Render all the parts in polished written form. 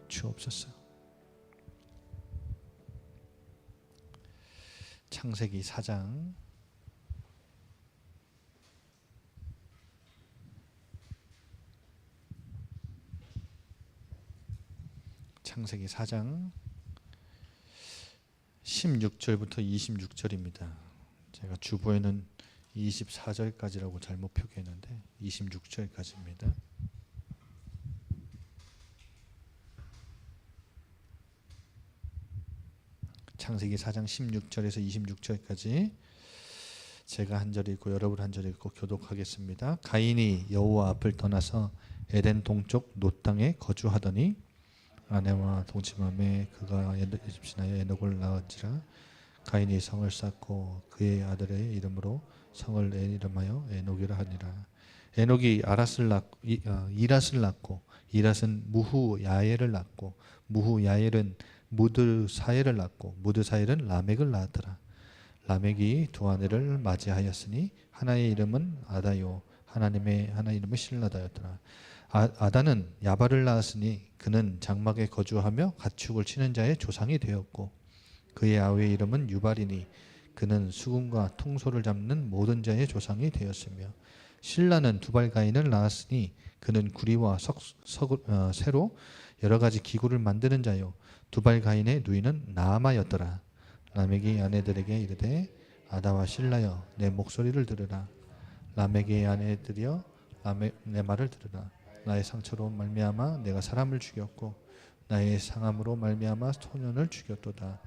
주옵소서. 창세기 4장 창세기 4장 16절부터 26절입니다. 제가 주보에는 24절까지라고 잘못 표기했는데 26절까지입니다. 창세기 4장 16절에서 26절까지 제가 한 절 읽고 여러분 한 절 읽고 교독하겠습니다. 가인이 여호와 앞을 떠나서 에덴 동쪽 놋 땅에 거주하더니 아내와 동침함에 그가 집신하여 에녹을 낳은지라. 가인이 성을 쌓고 그의 아들의 이름으로 성을 이름하여 에녹이라 하니라. 에녹이 이랏을 낳고 이랏은 무후야엘을 낳고 무후야엘은 무드사엘을 낳고 무드사엘은 라멕을 낳았더라. 라멕이 두 아내를 맞이하였으니 하나의 이름은 아다요 하나의 이름은 실라다였더라. 아다는 야발을 낳았으니 그는 장막에 거주하며 가축을 치는 자의 조상이 되었고 그의 아우의 이름은 유발이니 그는 수금과 통소를 잡는 모든 자의 조상이 되었으며 실라는 두발가인을 낳았으니 그는 구리와 새로 여러 가지 기구를 만드는 자요 두발가인의 누이는 나아마였더라. 라멕이 아내들에게 이르되 아다와 실라여 내 목소리를 들으라. 라멕의 아내들이여 내 말을 들으라. 나의 상처로 말미암아 내가 사람을 죽였고 나의 상함으로 말미암아 소년을 죽였도다.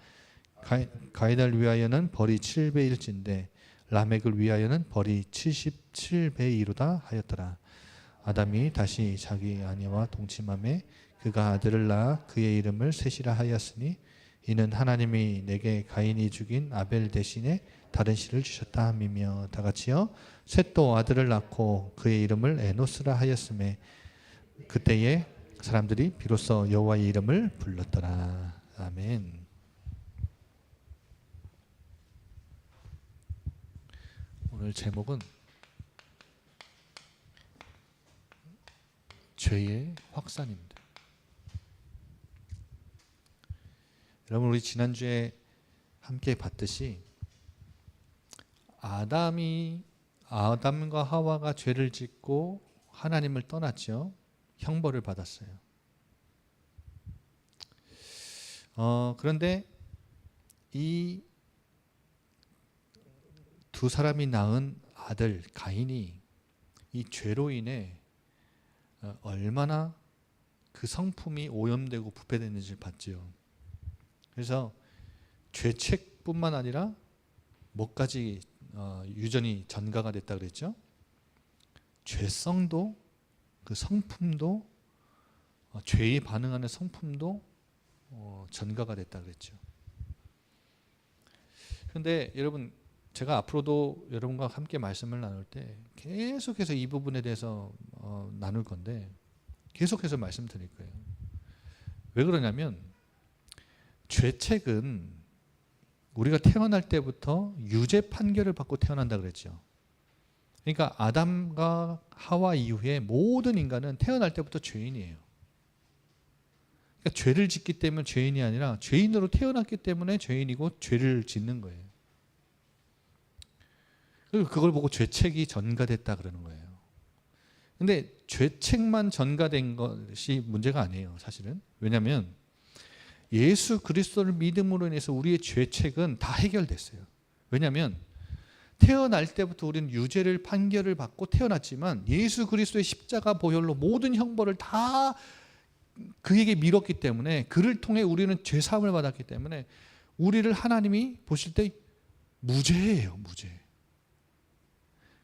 가인을 위하여는 벌이 7배일진데 라멕을 위하여는 벌이 77배이로다 하였더라. 아담이 다시 자기 아내와 동침함에 그가 아들을 낳아 그의 이름을 셋이라 하였으니 이는 하나님이 내게 가인이 죽인 아벨 대신에 다른 씨를 주셨다 함이며 다 같이요. 셋도 아들을 낳고 그의 이름을 에노스라 하였으며 그때에 사람들이 비로소 여호와의 이름을 불렀더라. 아멘. 오늘 제목은 죄의 확산입니다. 여러분 우리 지난주에 함께 봤듯이 아담과 하와가 죄를 짓고 하나님을 떠났죠. 형벌을 받았어요. 그런데 이 두 사람이 낳은 아들 가인이 이 죄로 인해 얼마나 그 성품이 오염되고 부패됐는지를 봤죠. 그래서 죄책뿐만 아니라 뭐까지 유전이 전가가 됐다 그랬죠. 죄성도 그 성품도 죄에 반응하는 성품도 전가가 됐다 그랬죠. 그런데 여러분 제가 앞으로도 여러분과 함께 말씀을 나눌 때 계속해서 이 부분에 대해서 나눌 건데 계속해서 말씀드릴 거예요. 왜 그러냐면 죄책은 우리가 태어날 때부터 유죄 판결을 받고 태어난다 그랬죠. 그러니까 아담과 하와 이후에 모든 인간은 태어날 때부터 죄인이에요. 그러니까 죄를 짓기 때문에 죄인이 아니라 죄인으로 태어났기 때문에 죄인이고 죄를 짓는 거예요. 그리고 그걸 보고 죄책이 전가됐다 그러는 거예요. 근데 죄책만 전가된 것이 문제가 아니에요, 사실은. 왜냐하면 예수 그리스도를 믿음으로 인해서 우리의 죄책은 다 해결됐어요. 왜냐하면 태어날 때부터 우리는 유죄를 판결을 받고 태어났지만 예수 그리스도의 십자가 보혈로 모든 형벌을 다 그에게 미뤘기 때문에 그를 통해 우리는 죄사함을 받았기 때문에 우리를 하나님이 보실 때 무죄예요, 무죄.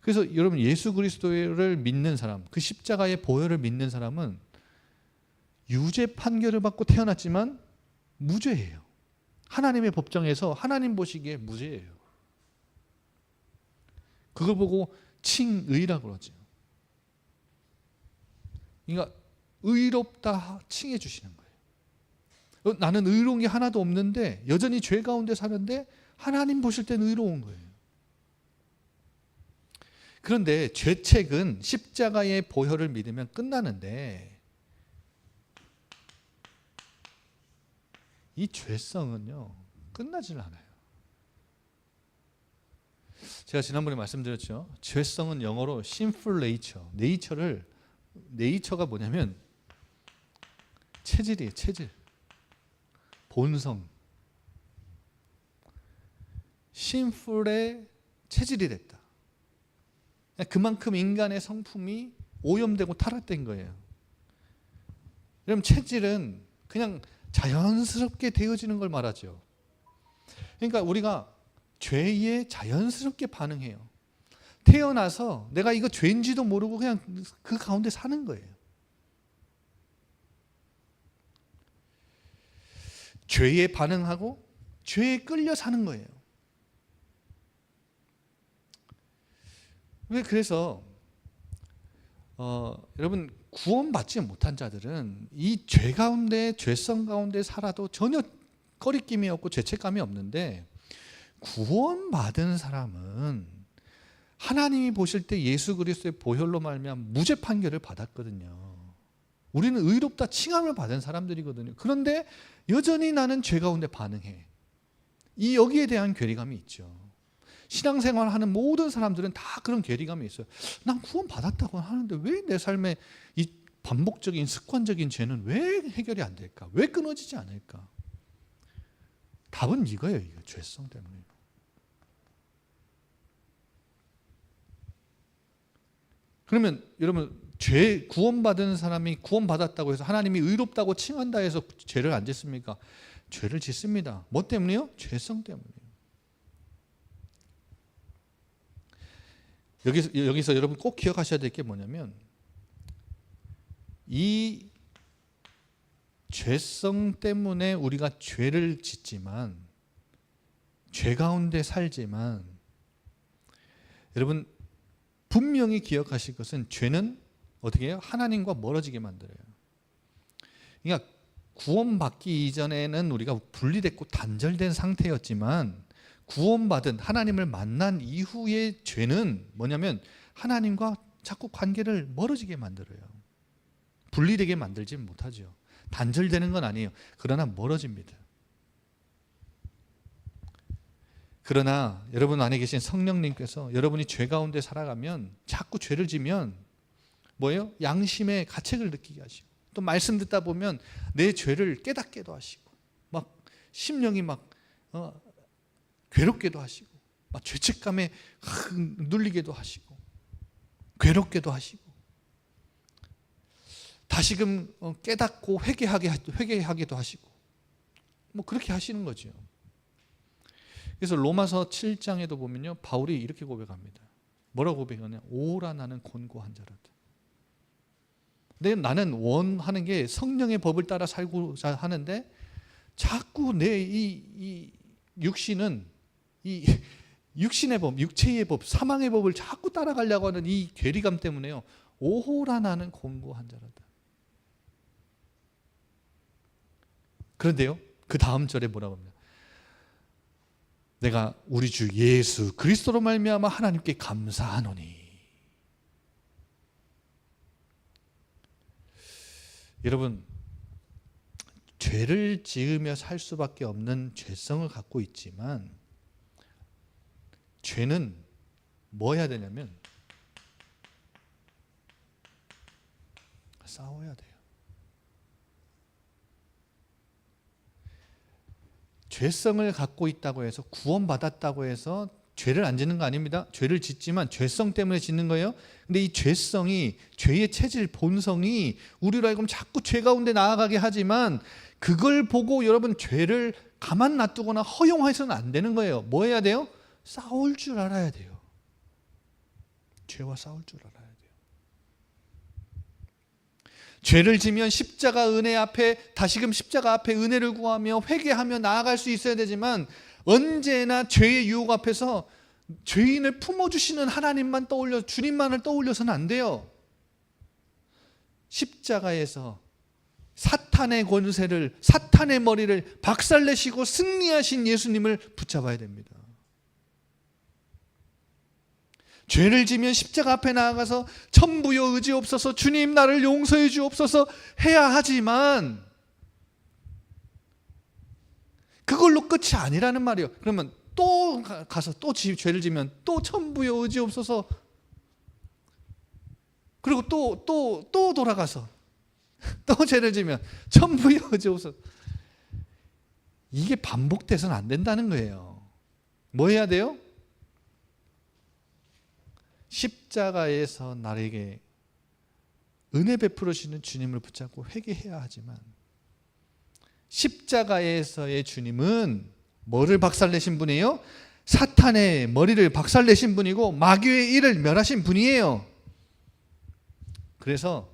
그래서 여러분 예수 그리스도를 믿는 사람, 그 십자가의 보혈을 믿는 사람은 유죄 판결을 받고 태어났지만 무죄예요. 하나님의 법정에서 하나님 보시기에 무죄예요. 그걸 보고 칭의라고 그러죠. 그러니까 의롭다 칭해 주시는 거예요. 나는 의로운 게 하나도 없는데 여전히 죄 가운데 사는데 하나님 보실 때는 의로운 거예요. 그런데 죄책은 십자가의 보혈을 믿으면 끝나는데 이 죄성은요 끝나질 않아요. 제가 지난번에 말씀드렸죠. 죄성은 영어로 sinful nature. 네이처가 뭐냐면 체질이에요. 체질, 본성. sinful의 체질이 됐다. 그만큼 인간의 성품이 오염되고 타락된 거예요. 여러분, 체질은 그냥 자연스럽게 되어지는 걸 말하죠. 그러니까 우리가 죄에 자연스럽게 반응해요. 태어나서 내가 이거 죄인지도 모르고 그냥 그 가운데 사는 거예요. 죄에 반응하고 죄에 끌려 사는 거예요. 그래서 여러분, 구원받지 못한 자들은 이 죄 가운데, 죄성 가운데 살아도 전혀 거리낌이 없고 죄책감이 없는데, 구원받은 사람은 하나님이 보실 때 예수 그리스도의 보혈로 말미암아 무죄 판결을 받았거든요. 우리는 의롭다 칭함을 받은 사람들이거든요. 그런데 여전히 나는 죄 가운데 반응해. 여기에 대한 괴리감이 있죠. 신앙생활 하는 모든 사람들은 다 그런 괴리감이 있어요. 난 구원받았다고 하는데 왜 내 삶에 이 반복적인 습관적인 죄는 왜 해결이 안 될까? 왜 끊어지지 않을까? 답은 이거예요. 이거 죄성 때문에. 그러면 여러분, 죄 구원받은 사람이 구원받았다고 해서 하나님이 의롭다고 칭한다 해서 죄를 안 짓습니까? 죄를 짓습니다. 뭐 때문에요? 죄성 때문에요. 여기서 여러분 꼭 기억하셔야 될 게 뭐냐면, 이 죄성 때문에 우리가 죄를 짓지만, 죄 가운데 살지만, 여러분 분명히 기억하실 것은, 죄는 어떻게 해요? 하나님과 멀어지게 만들어요. 그러니까 구원받기 이전에는 우리가 분리됐고 단절된 상태였지만, 구원받은 하나님을 만난 이후의 죄는 뭐냐면 하나님과 자꾸 관계를 멀어지게 만들어요. 분리되게 만들지 못하죠. 단절되는 건 아니에요. 그러나 멀어집니다. 그러나 여러분 안에 계신 성령님께서 여러분이 죄 가운데 살아가면, 자꾸 죄를 지면 뭐예요? 양심의 가책을 느끼게 하시고, 또 말씀 듣다 보면 내 죄를 깨닫게도 하시고, 막 심령이 막 괴롭게도 하시고, 막 죄책감에 눌리게도 하시고, 괴롭게도 하시고, 다시금 깨닫고 회개하게도 하시고, 뭐 그렇게 하시는 거죠. 그래서 로마서 7장에도 보면요, 바울이 이렇게 고백합니다. 뭐라고 고백하냐? 오라 나는 곤고한 자라다. 근데 나는 원하는 게 성령의 법을 따라 살고자 하는데, 자꾸 내 이 육신은, 이 육신의 법, 육체의 법, 사망의 법을 자꾸 따라가려고 하는 이 괴리감 때문에요, 오호라 나는 곤고한 자라다. 그런데요, 그 다음 절에 뭐라고 합니까? 내가 우리 주 예수 그리스도로 말미암아 하나님께 감사하노니. 여러분, 죄를 지으며 살 수밖에 없는 죄성을 갖고 있지만, 죄는 뭐 해야 되냐면 싸워야 돼요. 죄성을 갖고 있다고 해서, 구원받았다고 해서 죄를 안 짓는 거 아닙니다. 죄를 짓지만 죄성 때문에 짓는 거예요. 근데 이 죄성이, 죄의 체질, 본성이 우리로 하여금 자꾸 죄 가운데 나아가게 하지만, 그걸 보고 여러분 죄를 가만 놔두거나 허용해서는 안 되는 거예요. 뭐 해야 돼요? 싸울 줄 알아야 돼요. 죄와 싸울 줄 알아야 돼요. 죄를 지면 십자가 은혜 앞에, 다시금 십자가 앞에 은혜를 구하며 회개하며 나아갈 수 있어야 되지만, 언제나 죄의 유혹 앞에서 죄인을 품어주시는 하나님만 떠올려, 주님만을 떠올려서는 안 돼요. 십자가에서 사탄의 권세를, 사탄의 머리를 박살내시고 승리하신 예수님을 붙잡아야 됩니다. 죄를 지면 십자가 앞에 나아가서 천부여 의지옵소서, 주님 나를 용서해 주옵소서 해야 하지만, 그걸로 끝이 아니라는 말이에요. 그러면 또 가서 또 죄를 지면 또 천부여 의지옵소서. 그리고 또 돌아가서 또 죄를 지면 천부여 의지옵소서. 이게 반복돼서는 안 된다는 거예요. 뭐 해야 돼요? 십자가에서 나에게 은혜 베풀으시는 주님을 붙잡고 회개해야 하지만, 십자가에서의 주님은 뭐를 박살내신 분이에요? 사탄의 머리를 박살내신 분이고 마귀의 일을 멸하신 분이에요. 그래서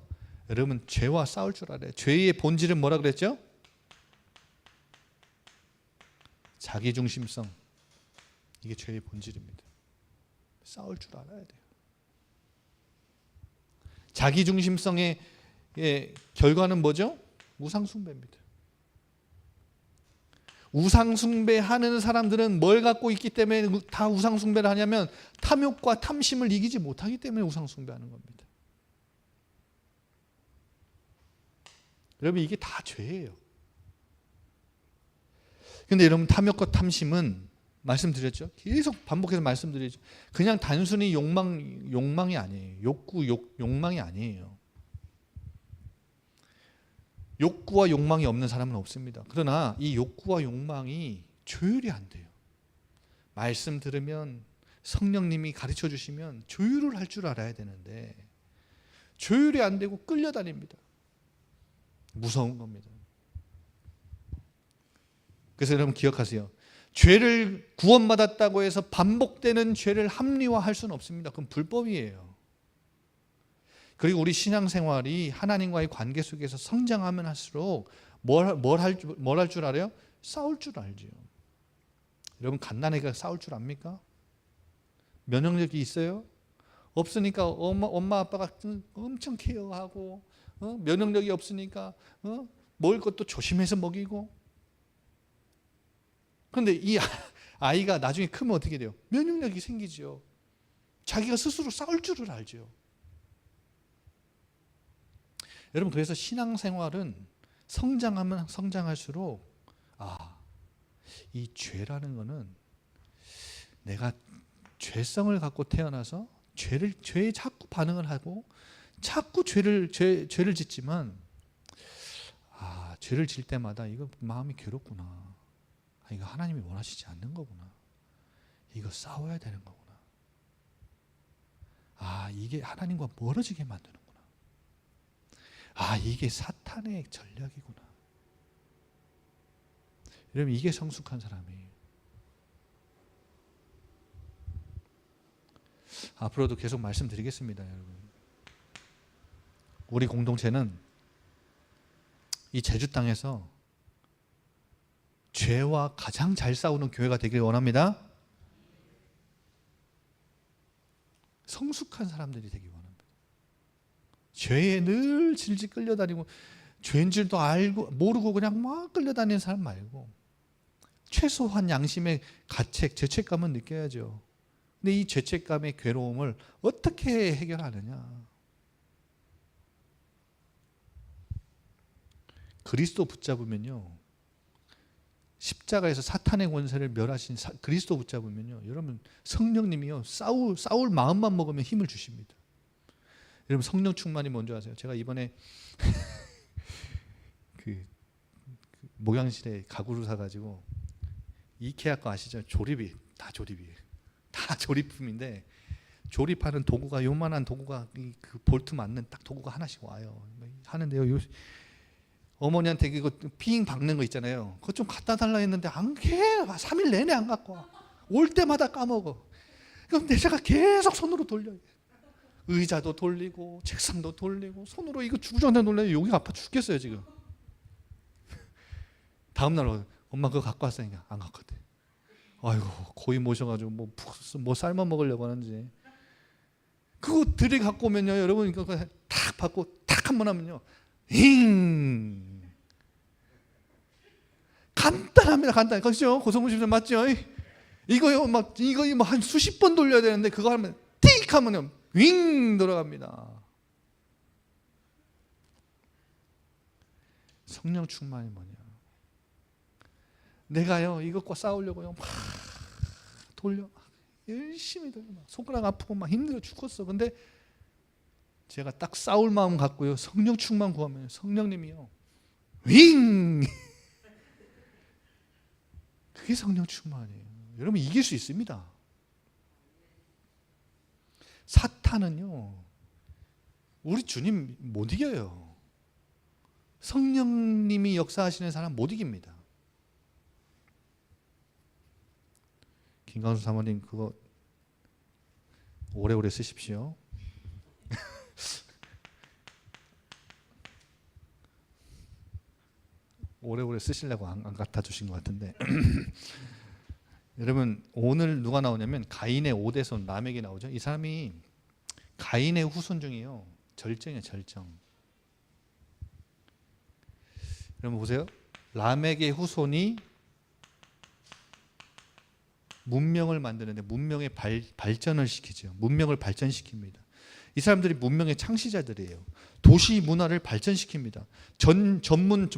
여러분, 죄와 싸울 줄 알아요. 죄의 본질은 뭐라 그랬죠? 자기중심성. 이게 죄의 본질입니다. 싸울 줄 알아야 돼요. 자기중심성의 결과는 뭐죠? 우상숭배입니다. 우상숭배하는 사람들은 뭘 갖고 있기 때문에 다 우상숭배를 하냐면, 탐욕과 탐심을 이기지 못하기 때문에 우상숭배하는 겁니다. 여러분, 이게 다 죄예요. 근데 여러분, 탐욕과 탐심은 말씀드렸죠? 계속 반복해서 말씀드리죠. 그냥 단순히 욕망이 아니에요. 욕망이 아니에요. 욕구와 욕망이 없는 사람은 없습니다. 그러나 이 욕구와 욕망이 조율이 안 돼요. 말씀 들으면, 성령님이 가르쳐 주시면 조율을 할 줄 알아야 되는데 조율이 안 되고 끌려다닙니다. 무서운 겁니다. 그래서 여러분 기억하세요. 죄를 구원받았다고 해서 반복되는 죄를 합리화할 수는 없습니다. 그건 불법이에요. 그리고 우리 신앙생활이 하나님과의 관계 속에서 성장하면 할수록 뭘 할 줄 알아요? 싸울 줄 알죠. 여러분, 갓난아기가 싸울 줄 압니까? 면역력이 있어요? 없으니까 엄마 아빠가 엄청 케어하고, 면역력이 없으니까 먹을 것도 조심해서 먹이고. 그런데 이 아이가 나중에 크면 어떻게 돼요? 면역력이 생기죠. 자기가 스스로 싸울 줄을 알죠. 여러분, 그래서 신앙생활은 성장하면 성장할수록 이 죄라는 거는 내가 죄성을 갖고 태어나서 죄에 자꾸 반응을 하고 자꾸 죄를 짓지만, 죄를 질 때마다 이거 마음이 괴롭구나. 이거 하나님이 원하시지 않는 거구나. 이거 싸워야 되는 거구나. 이게 하나님과 멀어지게 만드는구나. 이게 사탄의 전략이구나. 여러분, 이게 성숙한 사람이에요. 앞으로도 계속 말씀드리겠습니다, 여러분. 우리 공동체는 이 제주 땅에서 죄와 가장 잘 싸우는 교회가 되길 원합니다. 성숙한 사람들이 되길 원합니다. 죄에 늘 질질 끌려다니고 죄인 줄도 알고 모르고 그냥 막 끌려다니는 사람 말고, 최소한 양심의 가책, 죄책감은 느껴야죠. 근데 이 죄책감의 괴로움을 어떻게 해결하느냐? 그리스도 붙잡으면요, 십자가에서 사탄의 권세를 멸하신 그리스도 붙잡으면요, 여러분, 성령님이요 싸울 마음만 먹으면 힘을 주십니다. 여러분, 성령 충만이 뭔지 아세요? 제가 이번에 그 목양실에 가구를 사가지고, 이케아 거 아시죠? 조립이 다 조립품인데, 조립하는 도구가, 요만한 도구가, 그 볼트 맞는 딱 도구가 하나씩 와요. 하는데요, 어머니한테 이거 핑 박는 거 있잖아요. 그거 좀 갖다 달라 했는데 3일 내내 안 갖고 와. 올 때마다 까먹어. 그럼 제가 계속 손으로 돌려요. 의자도 돌리고 책상도 돌리고 손으로 이거 주구장창 돌려요. 여기가 아파 죽겠어요 지금. 다음날 엄마 그거 갖고 왔으니까 안 갖거든. 아이고, 고이 모셔가지고 뭐 삶아 먹으려고 하는지. 그거 들이 갖고 오면요, 여러분, 이거 탁 받고 탁 한 번 하면요, 간단합니다. 간단해. 그렇죠? 고성문 집사 맞죠? 이거요, 이거 한 수십 번 돌려야 되는데, 그거 하면 띡 하면요, 윙 돌아갑니다. 성령 충만이 뭐냐? 내가요 이것과 싸우려고요 막 돌려 열심히 돌려 막 손가락 아프고 막 힘들어 죽겠어. 근데 제가 딱 싸울 마음 갖고요 성령 충만 구하면 성령님이요 윙 그게 성령 충만이에요. 여러분 이길 수 있습니다. 사탄은요 우리 주님 못 이겨요. 성령님이 역사하시는 사람 못 이깁니다. 김광수 사모님 그거 오래오래 쓰십시오. 오래오래 쓰시려고 안 갖다 주신 것 같은데 여러분 오늘 누가 나오냐면 가인의 오대손 라멕이 나오죠. 이 사람이 가인의 후손 중이에요. 절정이에요. 절정. 여러분 보세요. 라멕의 후손이 문명을 만드는데 문명의 발전을 시키죠. 문명을 발전시킵니다. 이 사람들이 문명의 창시자들이에요. 도시 문화를 발전시킵니다. 전문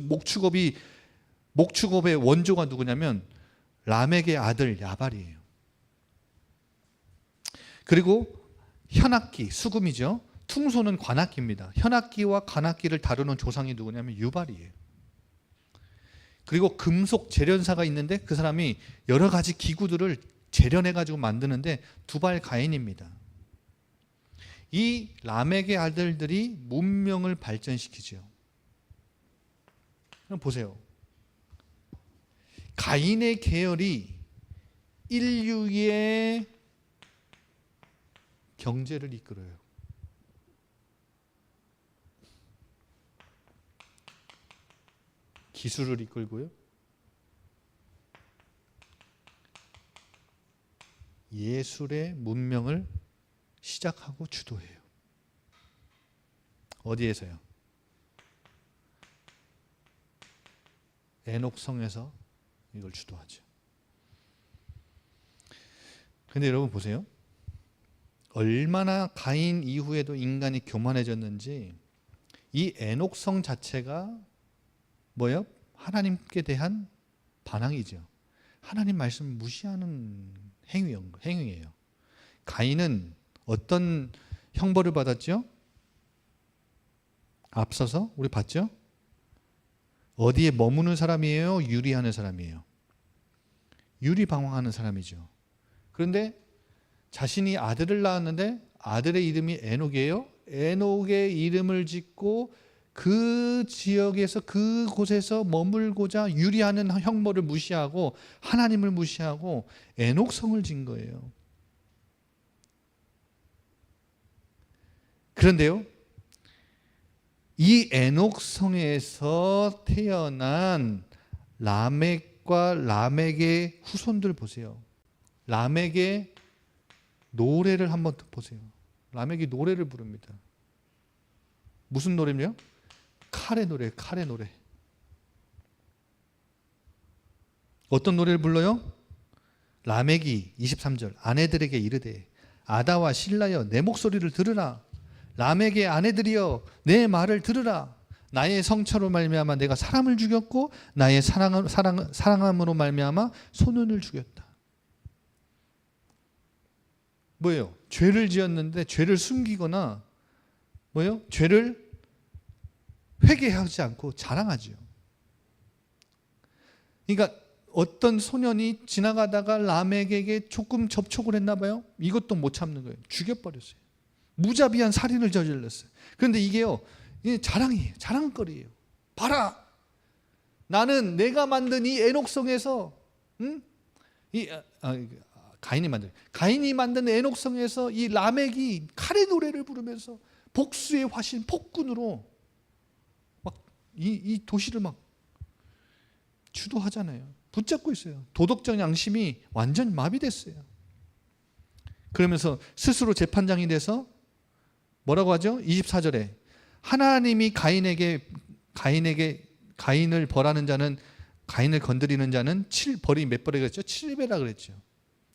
목축업의 원조가 누구냐면 라멕의 아들 야발이에요. 그리고 현악기, 수금이죠. 퉁소는 관악기입니다. 현악기와 관악기를 다루는 조상이 누구냐면 유발이에요. 그리고 금속 재련사가 있는데 그 사람이 여러 가지 기구들을 재련해가지고 만드는데 두발 가인입니다. 이 라멕의 아들들이 문명을 발전시키죠. 그럼 보세요. 가인의 계열이 인류의 경제를 이끌어요. 기술을 이끌고요. 예술의 문명을 시작하고 주도해요. 어디에서요? 에녹성에서 이걸 주도하죠. 근데 여러분 보세요. 얼마나 가인 이후에도 인간이 교만해졌는지 이 에녹성 자체가 뭐예요? 하나님께 대한 반항이죠. 하나님 말씀을 무시하는 행위예요. 가인은 어떤 형벌을 받았죠? 앞서서 우리 봤죠? 어디에 머무는 사람이에요? 유리하는 사람이에요. 유리방황하는 사람이죠. 그런데 자신이 아들을 낳았는데 아들의 이름이 에녹이에요. 에녹의 이름을 짓고 그 지역에서 그곳에서 머물고자 유리하는 형벌을 무시하고 하나님을 무시하고 에녹성을 진 거예요. 그런데요, 이 에녹성에서 태어난 라멕과 라멕의 후손들 보세요. 라멕의 노래를 한번 보세요. 라멕이 노래를 부릅니다. 무슨 노래냐? 칼의 노래, 칼의 노래. 어떤 노래를 불러요? 라멕이 23절 아내들에게 이르되 아다와 실라여 내 목소리를 들으라. 라멕의 아내들이여 내 말을 들으라. 나의 성처로 말미암아 내가 사람을 죽였고 나의 사랑함으로 말미암아 소년을 죽였다. 뭐예요? 죄를 지었는데 죄를 숨기거나 뭐예요? 죄를 회개하지 않고 자랑하죠. 그러니까 어떤 소년이 지나가다가 라멕에게 조금 접촉을 했나 봐요. 이것도 못 참는 거예요. 죽여버렸어요. 무자비한 살인을 저질렀어요. 그런데 이게요, 이게 자랑이에요. 자랑거리예요. 봐라, 나는 내가 만든 이 에녹성에서, 가인이 만든 에녹성에서 이 라멕이 칼의 노래를 부르면서 복수의 화신, 폭군으로 막 이 도시를 막 주도하잖아요. 붙잡고 있어요. 도덕적 양심이 완전 마비됐어요. 그러면서 스스로 재판장이 돼서 뭐라고 하죠? 24절에 하나님이 가인을 벌하는 자는, 가인을 건드리는 자는 벌이 몇 벌이 그랬죠? 7배라 그랬죠.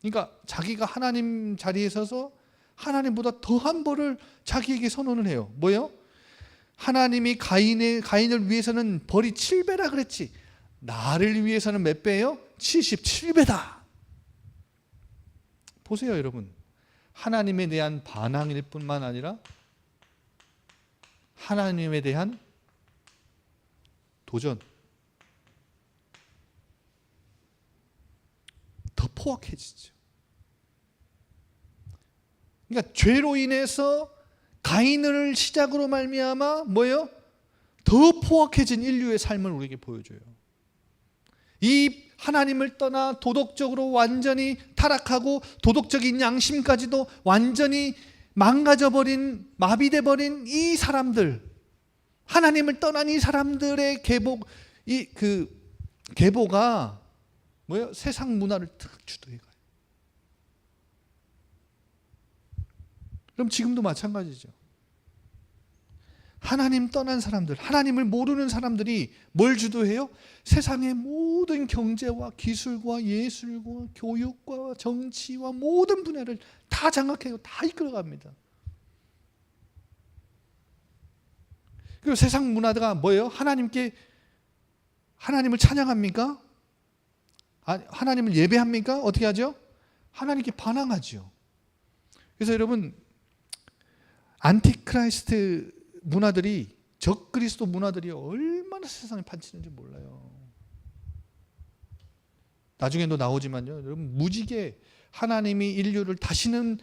그러니까 자기가 하나님 자리에 서서 하나님보다 더한 벌을 자기에게 선언을 해요. 뭐예요? 하나님이 가인을 위해서는 벌이 7배라 그랬지. 나를 위해서는 몇 배예요? 77배다. 보세요, 여러분. 하나님에 대한 반항일 뿐만 아니라 하나님에 대한 도전, 더 포악해지죠. 그러니까 죄로 인해서 가인을 시작으로 말미암아 뭐예요? 더 포악해진 인류의 삶을 우리에게 보여줘요. 이 하나님을 떠나 도덕적으로 완전히 타락하고 도덕적인 양심까지도 완전히 망가져버린, 마비돼버린 이 사람들, 하나님을 떠난 이 사람들의 계보가 뭐예요? 세상 문화를 탁 주도해가요. 그럼 지금도 마찬가지죠. 하나님 떠난 사람들, 하나님을 모르는 사람들이 뭘 주도해요? 세상의 모든 경제와 기술과 예술과 교육과 정치와 모든 분야를 다 장악해요. 다 이끌어갑니다. 그리고 세상 문화가 뭐예요? 하나님을 찬양합니까? 하나님을 예배합니까? 어떻게 하죠? 하나님께 반항하죠. 그래서 여러분, 안티크라이스트 문화들이, 적그리스도 문화들이 얼마나 세상에 판치는지 몰라요. 나중에도 나오지만요, 여러분, 무지개 하나님이 인류를 다시는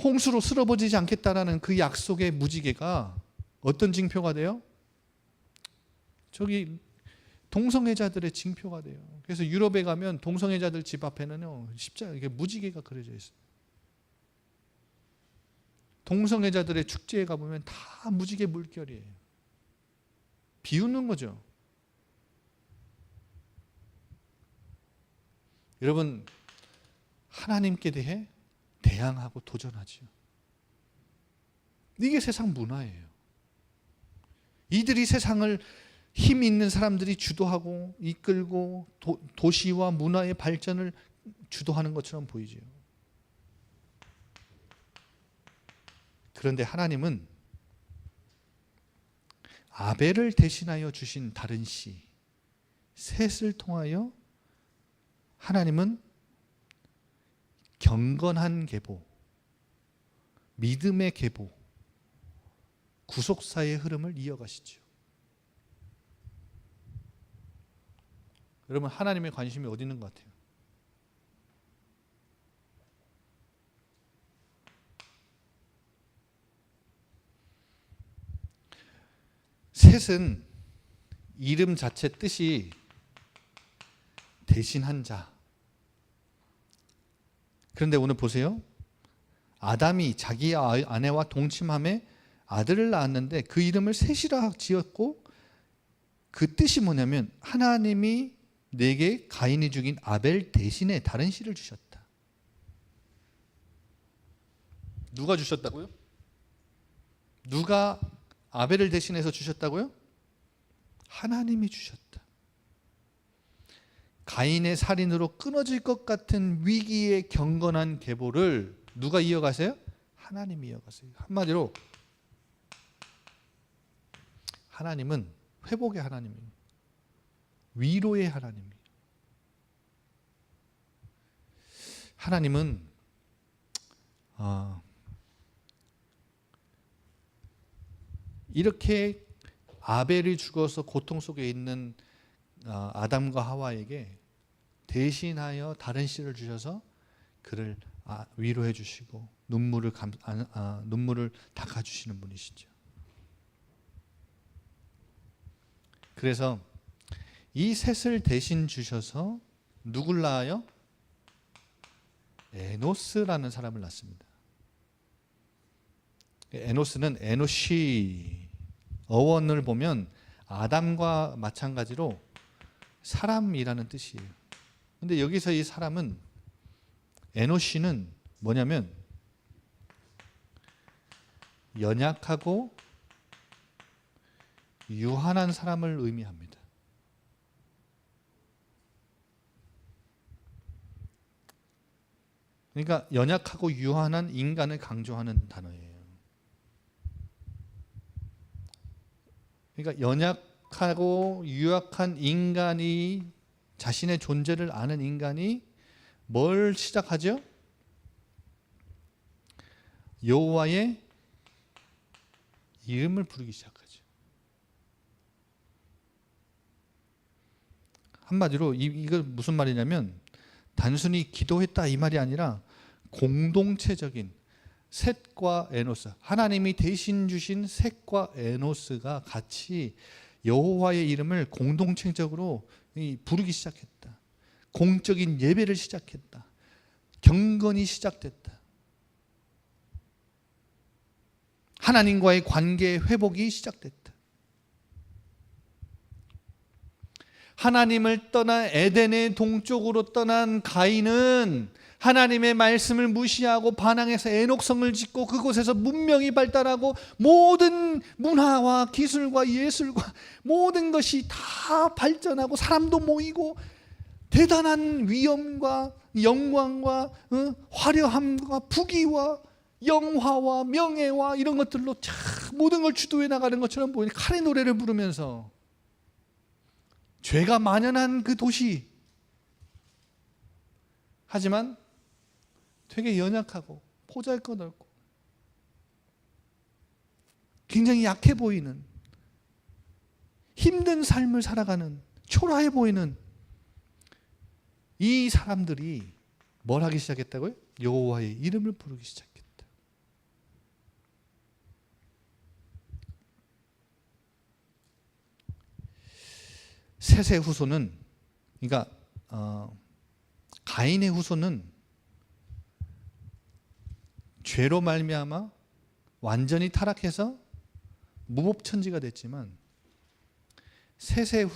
홍수로 쓸어버리지 않겠다라는 그 약속의 무지개가 어떤 징표가 돼요? 저기 동성애자들의 징표가 돼요. 그래서 유럽에 가면 동성애자들 집 앞에는요, 십자가, 이게 무지개가 그려져 있어요. 동성애자들의 축제에 가보면 다 무지개 물결이에요. 비웃는 거죠. 여러분, 하나님께 대해 대항하고 도전하죠. 이게 세상 문화예요. 이들이 세상을 힘 있는 사람들이 주도하고 이끌고 도시와 문화의 발전을 주도하는 것처럼 보이죠. 그런데 하나님은 아벨을 대신하여 주신 다른 씨, 셋을 통하여 하나님은 경건한 계보, 믿음의 계보, 구속사의 흐름을 이어가시죠. 여러분, 하나님의 관심이 어디 있는 것 같아요? 셋은 이름 자체 뜻이 대신한 자. 그런데 오늘 보세요. 아담이 자기 아내와 동침함에 아들을 낳았는데 그 이름을 셋이라 지었고, 그 뜻이 뭐냐면 하나님이 내게 가인이 죽인 아벨 대신에 다른 씨를 주셨다. 누가 주셨다고요? 누가 아벨을 대신해서 주셨다고요? 하나님이 주셨다. 가인의 살인으로 끊어질 것 같은 위기의 경건한 계보를 누가 이어가세요? 하나님이 이어가세요. 한마디로 하나님은 회복의 하나님이에요. 위로의 하나님이에요. 하나님은 이렇게 아벨이 죽어서 고통 속에 있는 아담과 하와에게 대신하여 다른 씨를 주셔서 그를 위로해 주시고 눈물을 닦아주시는 분이시죠. 그래서 이 셋을 대신 주셔서 누굴 낳아요? 에노스라는 사람을 낳습니다. 에노스는 에노시, 어원을 보면 아담과 마찬가지로 사람이라는 뜻이에요. 근데 여기서 이 사람은, 에노시는 뭐냐면 연약하고 유한한 사람을 의미합니다. 그러니까 연약하고 유한한 인간을 강조하는 단어예요. 그러니까 연약하고 유약한 인간이, 자신의 존재를 아는 인간이 뭘 시작하죠? 여호와의 이름을 부르기 시작하죠. 한마디로 이거 무슨 말이냐면 단순히 기도했다 이 말이 아니라 공동체적인 셋과 에노스, 하나님이 대신 주신 셋과 에노스가 같이 여호와의 이름을 공동체적으로 부르기 시작했다. 공적인 예배를 시작했다. 경건이 시작됐다. 하나님과의 관계 회복이 시작됐다. 하나님을 떠나 에덴의 동쪽으로 떠난 가인은 하나님의 말씀을 무시하고 반항해서 애녹성을 짓고 그곳에서 문명이 발달하고 모든 문화와 기술과 예술과 모든 것이 다 발전하고 사람도 모이고 대단한 위엄과 영광과 화려함과 부귀와 영화와 명예와 이런 것들로 모든 걸 주도해 나가는 것처럼 보이는 칼의 노래를 부르면서 죄가 만연한 그 도시, 하지만 되게 연약하고 보잘것없고 굉장히 약해 보이는, 힘든 삶을 살아가는, 초라해 보이는 이 사람들이 뭘 하기 시작했다고요? 여호와의 이름을 부르기 시작했다. 셋의 후손은, 그러니까 가인의 후손은 죄로 말미암아 완전히 타락해서 무법천지가 됐지만 셋의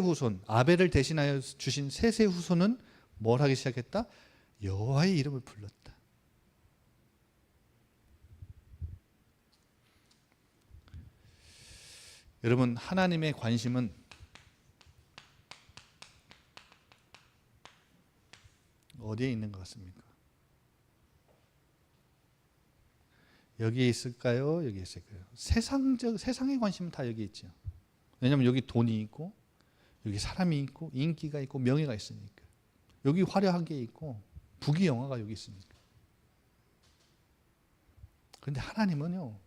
후손, 아벨을 대신하여 주신 셋의 후손은 뭘 하기 시작했다? 여호와의 이름을 불렀다. 여러분, 하나님의 관심은 어디에 있는 것 같습니까? 여기에 있을까요? 여기에 있을까요? 세상의 관심은 다 여기 있죠. 왜냐하면 여기 돈이 있고 여기 사람이 있고 인기가 있고 명예가 있으니까. 여기 화려한 게 있고 부귀 영화가 여기 있으니까. 그런데 하나님은요,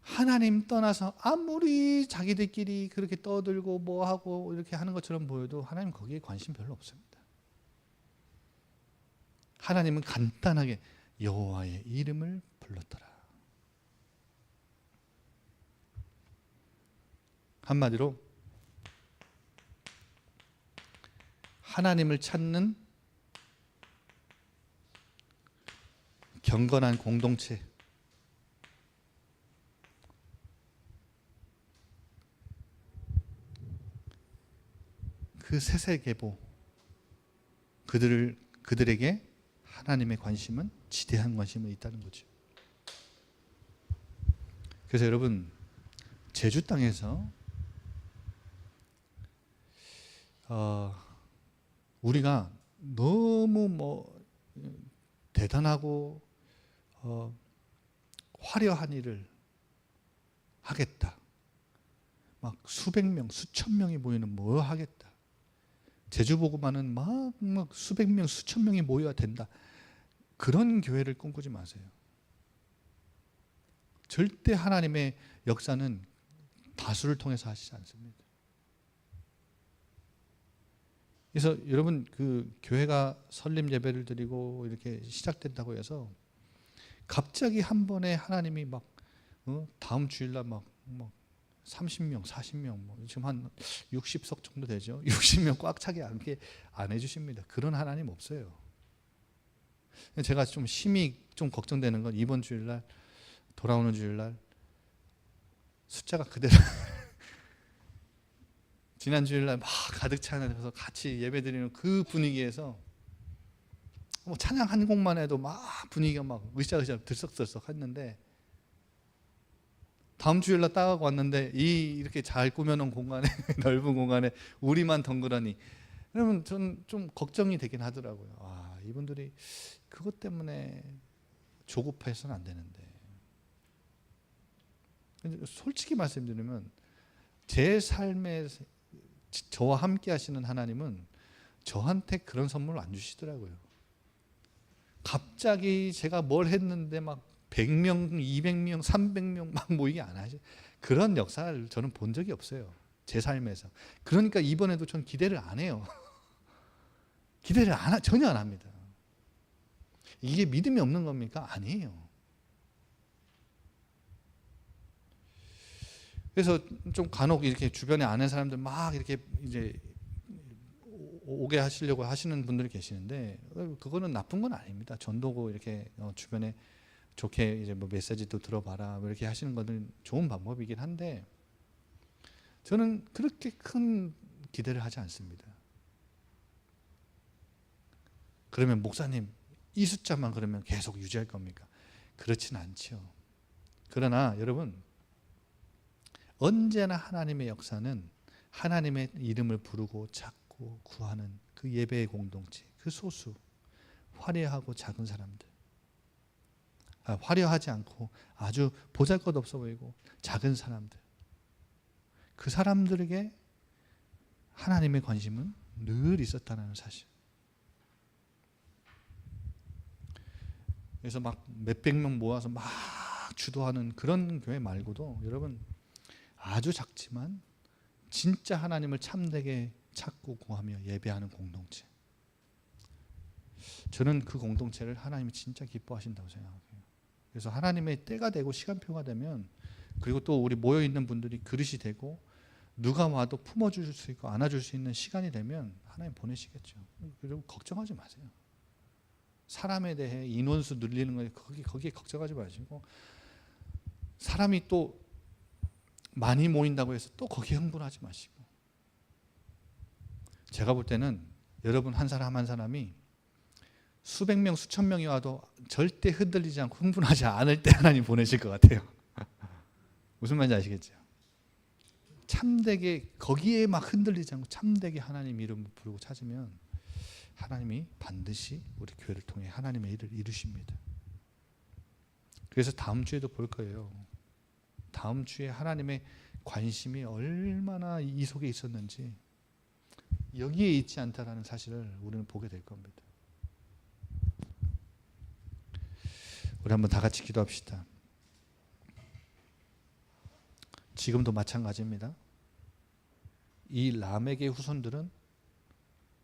하나님 떠나서 아무리 자기들끼리 그렇게 떠들고 뭐하고 이렇게 하는 것처럼 보여도 하나님 거기에 관심 별로 없습니다. 하나님은 간단하게 여호와의 이름을 불렀더라. 한마디로 하나님을 찾는 경건한 공동체, 그 세세계보, 그들에게 하나님의 관심은 지대한 관심이 있다는 거죠. 그래서 여러분, 제주 땅에서 우리가 너무 대단하고 화려한 일을 하겠다, 막 수백 명, 수천 명이 모이는 뭐 하겠다, 제주보고만은 막 수백 명, 수천 명이 모여야 된다, 그런 교회를 꿈꾸지 마세요. 절대 하나님의 역사는 다수를 통해서 하시지 않습니다. 그래서 여러분, 그 교회가 설립 예배를 드리고 이렇게 시작된다고 해서 갑자기 한 번에 하나님이 막 다음 주일날 막 30명, 40명, 지금 한 60석 정도 되죠. 60명 꽉 차게 안 해주십니다. 그런 하나님 없어요. 제가 좀 심히 좀 걱정되는 건 이번 주일날, 돌아오는 주일날 숫자가 그대로 지난 주일날 막 가득 차서 같이 예배드리는 그 분위기에서 찬양 한 곡만 해도 막 분위기가 막 으쌰으쌰 들썩들썩 했는데, 다음 주일날 따가고 왔는데 이렇게 잘 꾸며놓은 공간에 넓은 공간에 우리만 덩그러니, 그러면 저는 좀 걱정이 되긴 하더라고요. 이분들이 그것 때문에 조급해서는 안 되는데. 솔직히 말씀드리면 제 삶에 저와 함께 하시는 하나님은 저한테 그런 선물을 안 주시더라고요. 갑자기 제가 뭘 했는데 막 100명, 200명, 300명 막 모이게 안 하시. 그런 역사를 저는 본 적이 없어요. 제 삶에서. 그러니까 이번에도 전 기대를 안 해요. 기대를 전혀 안 합니다. 이게 믿음이 없는 겁니까? 아니에요. 그래서 좀 간혹 이렇게 주변에 아는 사람들 막 이렇게 이제 오게 하시려고 하시는 분들이 계시는데 그거는 나쁜 건 아닙니다. 전도고 이렇게 주변에 좋게 이제 뭐 메시지도 들어봐라 이렇게 하시는 것은 좋은 방법이긴 한데 저는 그렇게 큰 기대를 하지 않습니다. 그러면 목사님 이 숫자만 그러면 계속 유지할 겁니까? 그렇진 않죠. 그러나 여러분 언제나 하나님의 역사는 하나님의 이름을 부르고 찾고 구하는 그 예배의 공동체, 그 소수 화려하고 작은 사람들, 화려하지 않고 아주 보잘것없어 보이고 작은 사람들, 그 사람들에게 하나님의 관심은 늘 있었다는 사실. 그래서 막 몇백 명 모아서 막 주도하는 그런 교회 말고도 여러분 아주 작지만 진짜 하나님을 참되게 찾고 구하며 예배하는 공동체. 저는 그 공동체를 하나님이 진짜 기뻐하신다고 생각해요. 그래서 하나님의 때가 되고 시간표가 되면 그리고 또 우리 모여있는 분들이 그릇이 되고 누가 와도 품어줄 수 있고 안아줄 수 있는 시간이 되면 하나님 보내시겠죠. 그리고 걱정하지 마세요. 사람에 대해 인원수 늘리는 거에 거기에 걱정하지 마시고 사람이 또 많이 모인다고 해서 또 거기에 흥분하지 마시고 제가 볼 때는 여러분 한 사람 한 사람이 수백 명 수천 명이 와도 절대 흔들리지 않고 흥분하지 않을 때 하나님 보내실 것 같아요. 무슨 말인지 아시겠죠? 참되게 거기에 막 흔들리지 않고 참되게 하나님 이름을 부르고 찾으면 하나님이 반드시 우리 교회를 통해 하나님의 일을 이루십니다. 그래서 다음 주에도 볼 거예요. 다음 주에 하나님의 관심이 얼마나 이 속에 있었는지 여기에 있지 않다라는 사실을 우리는 보게 될 겁니다. 우리 한번 다 같이 기도합시다. 지금도 마찬가지입니다. 이 라멕의 후손들은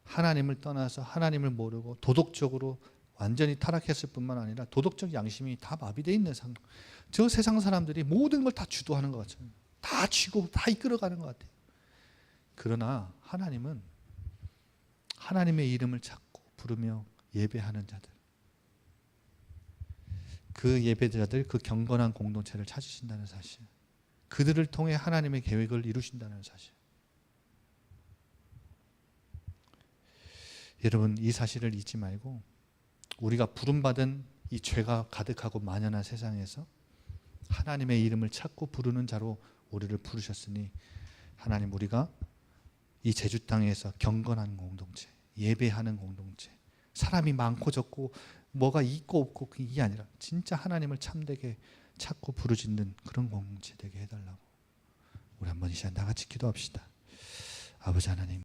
하나님을 떠나서 하나님을 모르고 도덕적으로 완전히 타락했을 뿐만 아니라 도덕적 양심이 다 마비되어 있는 상황. 저 세상 사람들이 모든 걸 다 주도하는 것 같아요. 다 쥐고 다 이끌어가는 것 같아요. 그러나 하나님은 하나님의 이름을 찾고 부르며 예배하는 자들, 그 예배자들, 그 경건한 공동체를 찾으신다는 사실, 그들을 통해 하나님의 계획을 이루신다는 사실. 여러분 이 사실을 잊지 말고 우리가 부름받은 이 죄가 가득하고 만연한 세상에서 하나님의 이름을 찾고 부르는 자로 우리를 부르셨으니 하나님 우리가 이 제주 땅에서 경건한 공동체, 예배하는 공동체, 사람이 많고 적고 뭐가 있고 없고 이게 아니라 진짜 하나님을 참되게 찾고 부르짖는 그런 공동체 되게 해달라고 우리 한번 이 시간 다 같이 기도합시다. 아버지 하나님